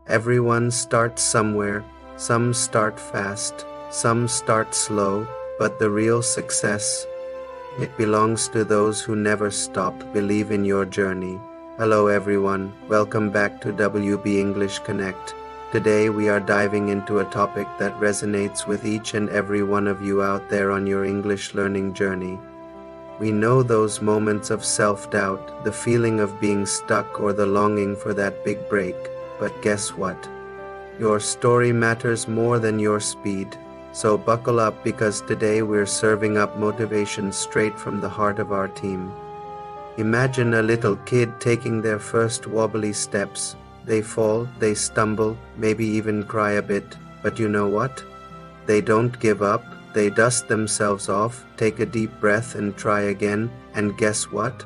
Everyone starts somewhere. Some start fast, some start slow, but the real success, it belongs to those who never stop, believe in your journey. Hello everyone, welcome back to WB English Connect. Today we are diving into a topic that resonates with each and every one of you out there on your English learning journey. We know those moments of self-doubt, the feeling of being stuck or the longing for that big break. But guess what? Your story matters more than your speed. So buckle up because today we're serving up motivation straight from the heart of our team. Imagine a little kid taking their first wobbly steps. They fall, they stumble, maybe even cry a bit. But you know what? They don't give up. They dust themselves off, take a deep breath and try again. And guess what?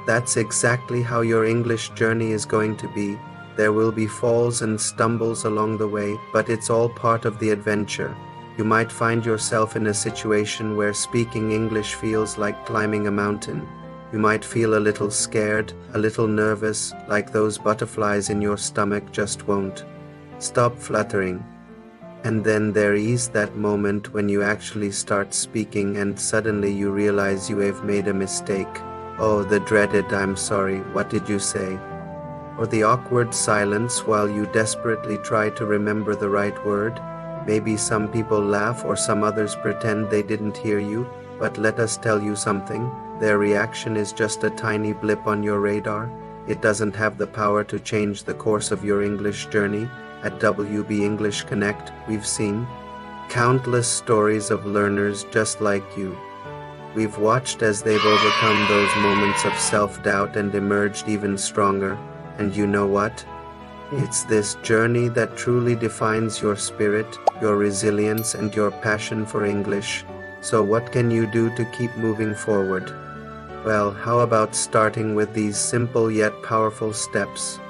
That's exactly how your English journey is going to be. There will be falls and stumbles along the way, but it's all part of the adventure. You might find yourself in a situation where speaking English feels like climbing a mountain. You might feel a little scared, a little nervous, like those butterflies in your stomach just won't stop fluttering. And then there is that moment when you actually start speaking and suddenly you realize you have made a mistake. Oh, the dreaded "I'm sorry, what did you say?" Or the awkward silence while you desperately try to remember the right word. Maybe some people laugh or some others pretend they didn't hear you, but let us tell you something. Their reaction is just a tiny blip on your radar. It doesn't have the power to change the course of your English journey. At WB English Connect, we've seen countless stories of learners just like you. We've watched as they've overcome those moments of self-doubt and emerged even stronger. And you know what? It's this journey that truly defines your spirit, your resilience, and your passion for English. So what can you do to keep moving forward? Well, how about starting with these simple yet powerful steps?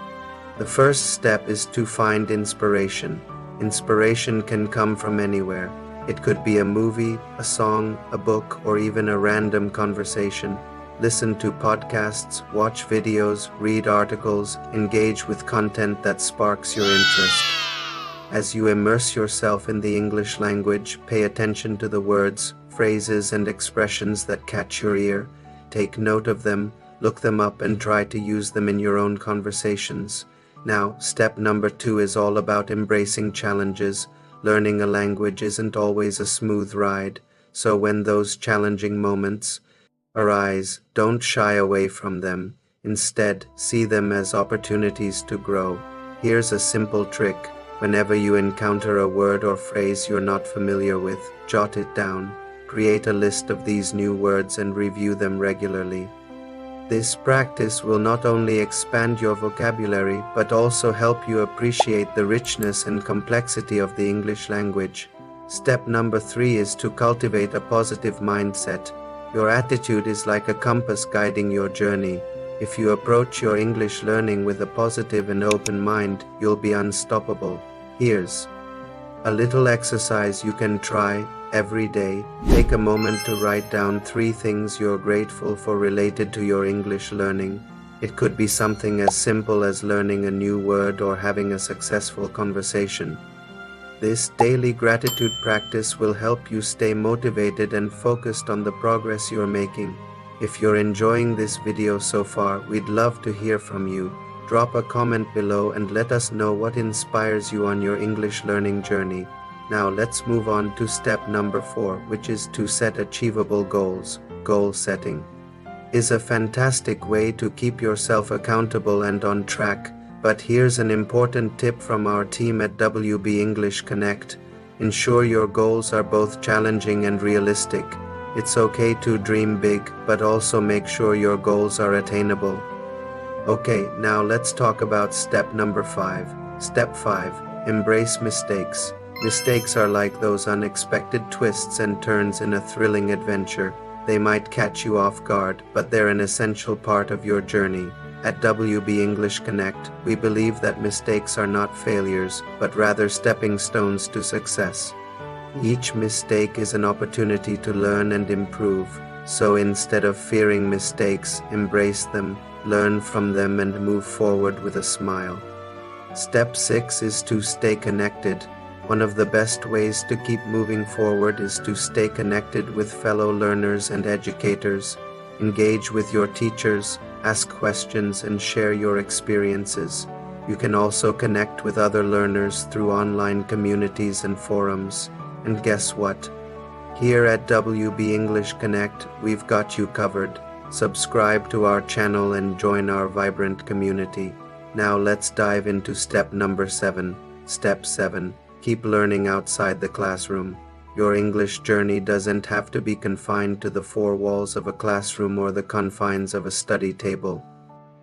The first step is to find inspiration. Inspiration can come from anywhere. It could be a movie, a song, a book, or even a random conversation. Listen to podcasts, watch videos, read articles, engage with content that sparks your interest. As you immerse yourself in the English language, pay attention to the words, phrases, and expressions that catch your ear. Take note of them, look them up, and try to use them in your own conversations. Now, step number 2 is all about embracing challenges. Learning a language isn't always a smooth ride, so when those challenging moments arise, don't shy away from them. Instead, see them as opportunities to grow. Here's a simple trick. Whenever you encounter a word or phrase you're not familiar with, jot it down. Create a list of these new words and review them regularly. This practice will not only expand your vocabulary, but also help you appreciate the richness and complexity of the English language. Step number 3 is to cultivate a positive mindset. Your attitude is like a compass guiding your journey. If you approach your English learning with a positive and open mind, you'll be unstoppable. Here's a little exercise you can try every day. Take a moment to write down 3 things you're grateful for related to your English learning. It could be something as simple as learning a new word or having a successful conversation. This daily gratitude practice will help you stay motivated and focused on the progress you're making. If you're enjoying this video so far, we'd love to hear from you. Drop a comment below and let us know what inspires you on your English learning journey. Now let's move on to step number 4, which is to set achievable goals. Goal setting is a fantastic way to keep yourself accountable and on track. But here's an important tip from our team at WB English Connect. Ensure your goals are both challenging and realistic. It's okay to dream big, but also make sure your goals are attainable. Okay, now let's talk about step number 5. Step 5. Embrace mistakes. Mistakes are like those unexpected twists and turns in a thrilling adventure. They might catch you off guard, but they're an essential part of your journey. At WB English Connect, we believe that mistakes are not failures, but rather stepping stones to success. Each mistake is an opportunity to learn and improve. So instead of fearing mistakes, embrace them, learn from them, and move forward with a smile. Step 6 is to stay connected. One of the best ways to keep moving forward is to stay connected with fellow learners and educators. Engage with your teachers, ask questions, and share your experiences. You can also connect with other learners through online communities and forums. And guess what? Here at WB English Connect, we've got you covered. Subscribe to our channel and join our vibrant community. Now let's dive into step number 7. Step 7. Keep learning outside the classroom. Your English journey doesn't have to be confined to the four walls of a classroom or the confines of a study table.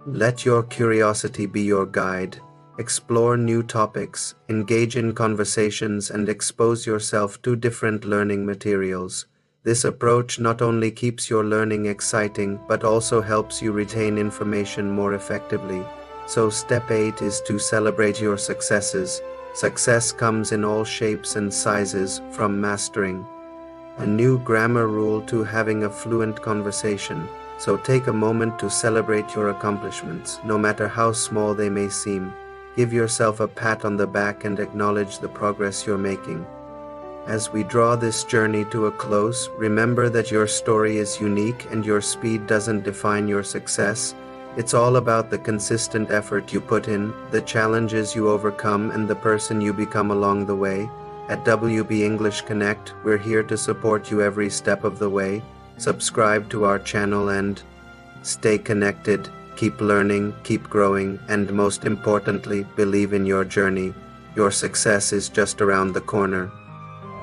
Let your curiosity be your guide. Explore new topics, engage in conversations, and expose yourself to different learning materials. This approach not only keeps your learning exciting, but also helps you retain information more effectively. So step 8 is to celebrate your successes. Success comes in all shapes and sizes, from mastering a new grammar rule to having a fluent conversation. So take a moment to celebrate your accomplishments, no matter how small they may seem. Give yourself a pat on the back and acknowledge the progress you're making. As we draw this journey to a close, remember that your story is unique and your speed doesn't define your success. It's all about the consistent effort you put in, the challenges you overcome, and the person you become along the way. At WB English Connect, we're here to support you every step of the way. Subscribe to our channel and stay connected. Keep learning, keep growing, and most importantly, believe in your journey. Your success is just around the corner.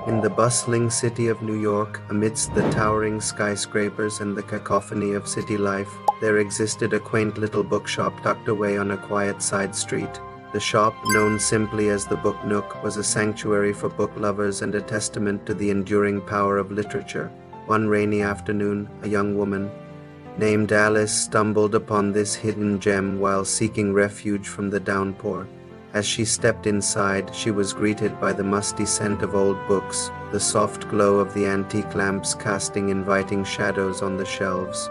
In the bustling city of New York, amidst the towering skyscrapers and the cacophony of city life, there existed a quaint little bookshop tucked away on a quiet side street. The shop, known simply as the Book Nook, was a sanctuary for book lovers and a testament to the enduring power of literature. One rainy afternoon, a young woman named Alice stumbled upon this hidden gem while seeking refuge from the downpour. As she stepped inside, she was greeted by the musty scent of old books, the soft glow of the antique lamps casting inviting shadows on the shelves.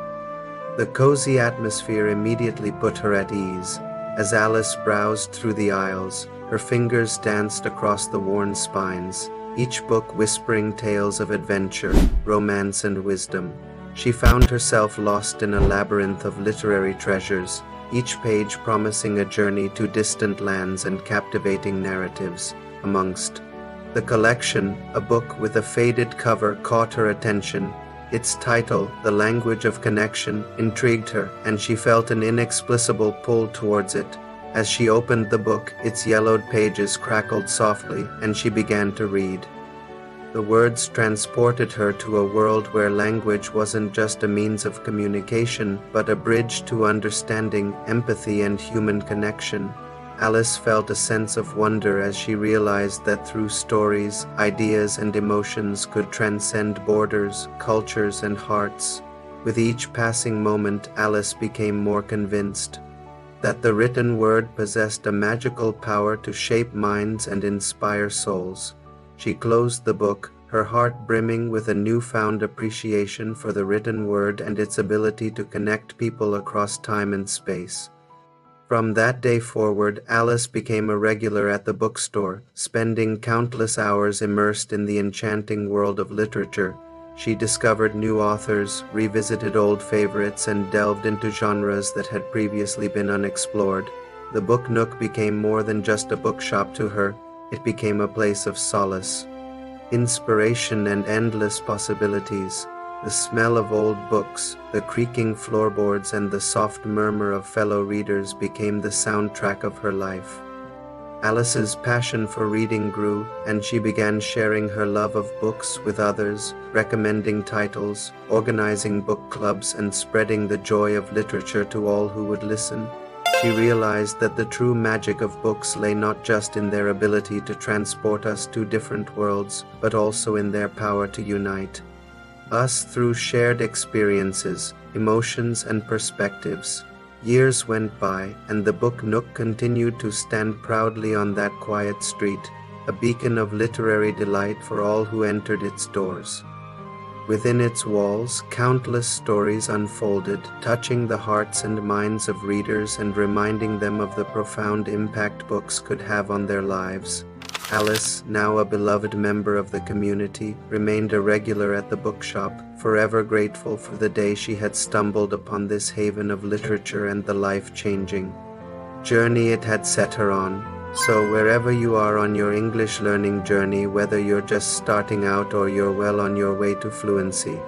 The cozy atmosphere immediately put her at ease. As Alice browsed through the aisles, her fingers danced across the worn spines, each book whispering tales of adventure, romance, and wisdom. She found herself lost in a labyrinth of literary treasures, each page promising a journey to distant lands and captivating narratives. Amongst the collection, a book with a faded cover caught her attention. Its title, The Language of Connection, intrigued her, and she felt an inexplicable pull towards it. As she opened the book, its yellowed pages crackled softly, and she began to read. The words transported her to a world where language wasn't just a means of communication, but a bridge to understanding, empathy, and human connection. Alice felt a sense of wonder as she realized that through stories, ideas and emotions could transcend borders, cultures, and hearts. With each passing moment, Alice became more convinced that the written word possessed a magical power to shape minds and inspire souls. She closed the book, her heart brimming with a newfound appreciation for the written word and its ability to connect people across time and space. From that day forward, Alice became a regular at the bookstore, spending countless hours immersed in the enchanting world of literature. She discovered new authors, revisited old favorites, and delved into genres that had previously been unexplored. The Book Nook became more than just a bookshop to her. It became a place of solace, inspiration, and endless possibilities. The smell of old books, the creaking floorboards, and the soft murmur of fellow readers became the soundtrack of her life. Alice's passion for reading grew, and she began sharing her love of books with others, recommending titles, organizing book clubs, and spreading the joy of literature to all who would listen. She realized that the true magic of books lay not just in their ability to transport us to different worlds, but also in their power to unite us through shared experiences, emotions, and perspectives. Years went by, and the Book Nook continued to stand proudly on that quiet street, a beacon of literary delight for all who entered its doors. Within its walls, countless stories unfolded, touching the hearts and minds of readers and reminding them of the profound impact books could have on their lives. Alice, now a beloved member of the community, remained a regular at the bookshop, forever grateful for the day she had stumbled upon this haven of literature and the life-changing journey it had set her on. So wherever you are on your English learning journey, whether you're just starting out or you're well on your way to fluency,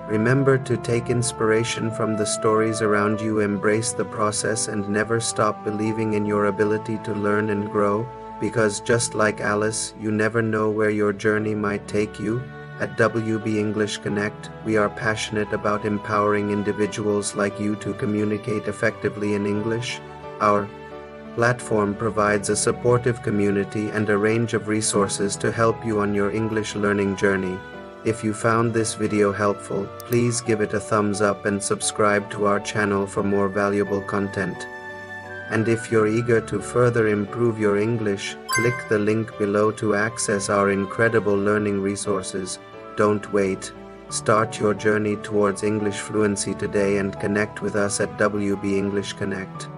remember to take inspiration from the stories around you, embrace the process, and never stop believing in your ability to learn and grow, because just like Alice, you never know where your journey might take you. At WB English Connect, we are passionate about empowering individuals like you to communicate effectively in English. Our platform provides a supportive community and a range of resources to help you on your English learning journey. If you found this video helpful, please give it a thumbs up and subscribe to our channel for more valuable content. And if you're eager to further improve your English, click the link below to access our incredible learning resources. Don't wait. Start your journey towards English fluency today and connect with us at WB English Connect.